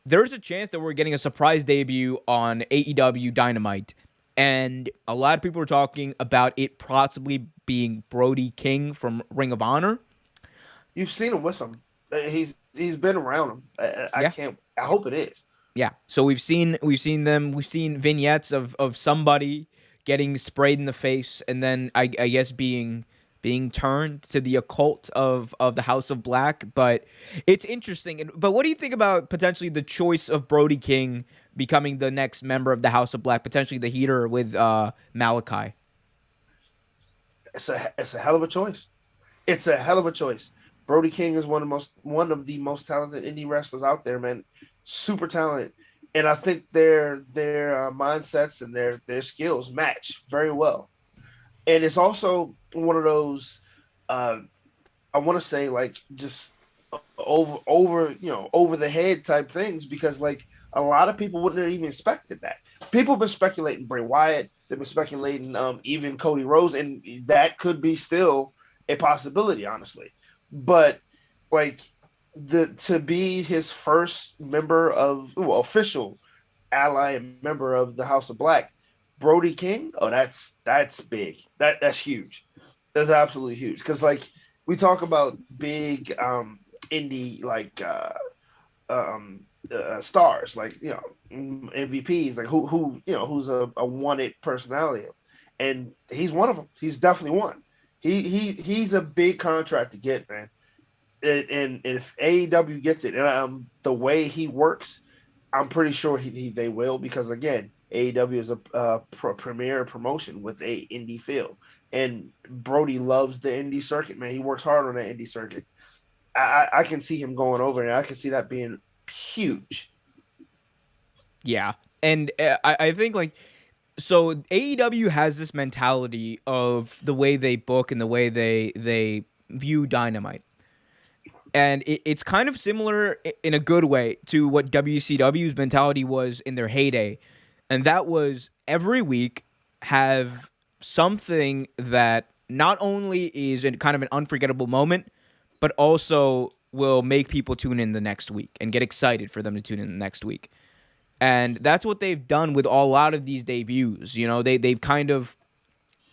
there's a chance that we're getting a surprise debut on AEW Dynamite. And a lot of people are talking about it possibly being Brody King from Ring of Honor. You've seen him with him. He's been around him. I Yeah. can't. I hope it is. Yeah. So we've seen vignettes of somebody getting sprayed in the face and then I guess being turned to the occult of the House of Black. But it's interesting. But what do you think about potentially the choice of Brody King becoming the next member of the House of Black, potentially the heater with Malachi? It's a hell of a choice. It's a hell of a choice. Brody King is one of the most talented indie wrestlers out there, man. Super talented, and I think their mindsets and their skills match very well. And it's also one of those uh, I want to say like just over the head type things because like a lot of people wouldn't have even expected that. People have been speculating Bray Wyatt. They've been speculating even Cody Rhodes, and that could be still a possibility, honestly. But like the to be his first member of official ally and member of the House of Black, Brody King. Oh, that's big. That's huge. That's absolutely huge because like we talk about big indie like stars like MVPs like who who's a wanted personality, and he's one of them. He's definitely one. He's a big contract to get, man. And if AEW gets it, and the way he works, I'm pretty sure they will because again, AEW is a premier promotion with a indie feel, and Brody loves the indie circuit. Man, he works hard on the indie circuit. I can see him going over, and I can see that being huge. Yeah. And I think like so AEW has this mentality of the way they book and the way they view Dynamite. And it's kind of similar in a good way to what WCW's mentality was in their heyday. And that was every week have something that not only is kind of an unforgettable moment, but also will make people tune in the next week and get excited for them to tune in the next week. And that's what they've done with a lot of these debuts. You know, they've kind of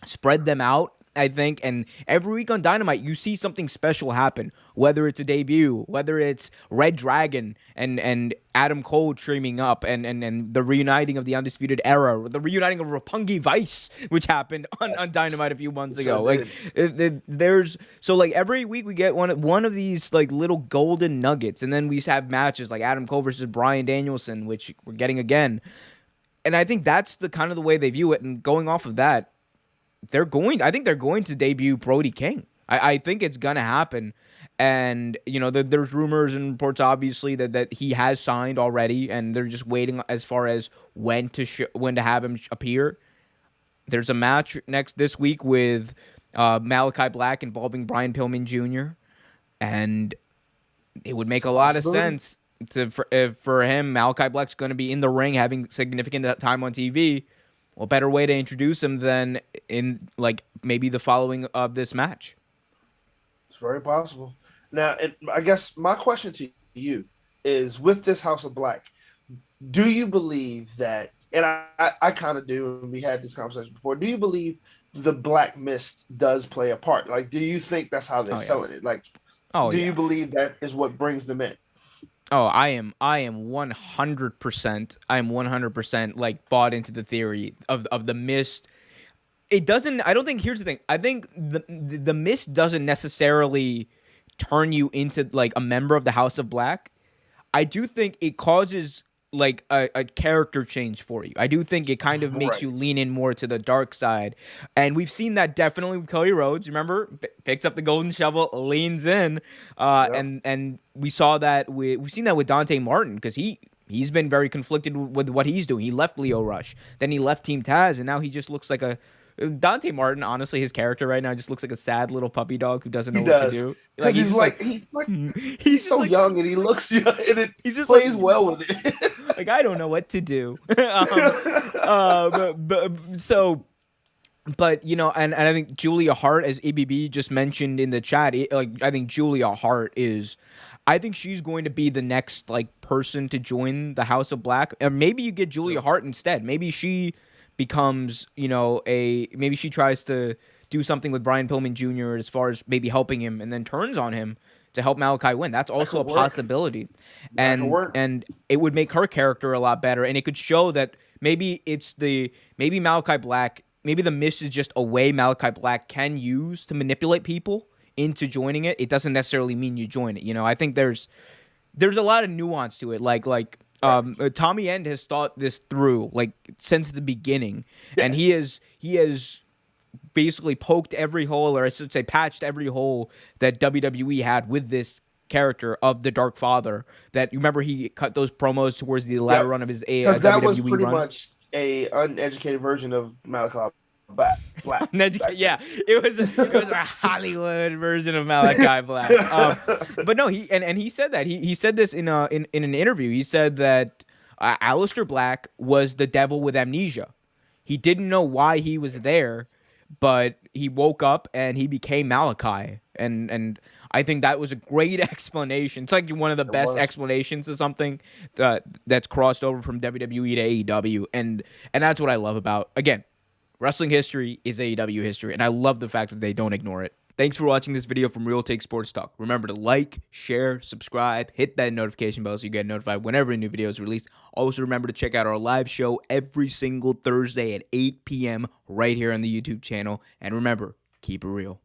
spread them out, I think. And every week on Dynamite, you see something special happen. Whether it's a debut, whether it's Red Dragon and Adam Cole streaming up, and the reuniting of the Undisputed Era, the reuniting of Roppongi Vice, which happened on Dynamite a few months So ago. Like did. there's so like every week we get one of these like little golden nuggets, and then we have matches like Adam Cole versus Bryan Danielson, which we're getting again. And I think that's the kind of the way they view it. And going off of that, I think they're going to debut Brody King. I think it's gonna happen, and there's rumors and reports obviously that he has signed already, and they're just waiting as far as when to have him appear. There's a match this week with Malachi Black involving Brian Pillman Jr., and it would make It's a a lot of possibility. sense for him. Malachi Black's going to be in the ring, having significant time on TV. Well, better way to introduce him than in like maybe the following of this match. It's very possible. Now, I guess my question to you is: with this House of Black, do you believe that? And I kind of do. And we had this conversation before. Do you believe the Black Mist does play a part? Like, do you think that's how they're Oh yeah. selling it? Like, Oh do you yeah. believe that is what brings them in? Oh, I am 100%. I am 100% like bought into the theory of the mist. It doesn't. I don't think. Here's the thing. I think the mist doesn't necessarily turn you into like a member of the House of Black. I do think it causes like a character change for you. I do think it kind of makes you Right. lean in more to the dark side. And we've seen that definitely with Cody Rhodes. Remember, picks up the golden shovel, leans in, Yep. and we saw that we've seen that with Dante Martin because he's been very conflicted with what he's doing. He left Leo Rush, then he left Team Taz, and now he just looks like a Dante Martin. Honestly, his character right now just looks like a sad little puppy dog who doesn't He know what to does do. Like because he's he's just like like he's he's just so like young and he looks young and it he's just like plays well with it. like I don't know what to do. But so But and I think Julia Hart, as ABB just mentioned in the chat, I think Julia Hart is, I think she's going to be the next like person to join the House of Black. Or maybe you get Julia Yeah. Hart instead. Maybe she becomes, maybe she tries to do something with Brian Pillman Jr. as far as maybe helping him, and then turns on him to help Malachi win. That's That also could a work. possibility, That could and work. it would make her character a lot better, and it could show that maybe Malachi Black. Maybe the miss is just a way Malachi Black can use to manipulate people into joining it. It doesn't necessarily mean you join it. I think there's a lot of nuance to it. Right. Tommy End has thought this through like since the beginning, and Yeah. he has basically poked every hole, or I should say, patched every hole that WWE had with this character of the Dark Father. That, you remember, he cut those promos towards the latter Yep. run of his Because that was WWE pretty run. much a uneducated version of Malachi Black. Back Yeah, then. it was a Hollywood version of Malachi Black. But no, he said that he said this in an interview. He said that Aleister Black was the devil with amnesia. He didn't know why he was there, but he woke up and he became Malachi. And I think that was a great explanation. It's like one of the It best was. explanations of something that's crossed over from WWE to AEW, and that's what I love about, again, wrestling history is AEW history, and I love the fact that they don't ignore it. Thanks for watching this video from Real Take Sports Talk. Remember to like, share, subscribe, hit that notification bell so you get notified whenever a new video is released. Also, remember to check out our live show every single Thursday at 8 p.m. right here on the YouTube channel. And remember, keep it real.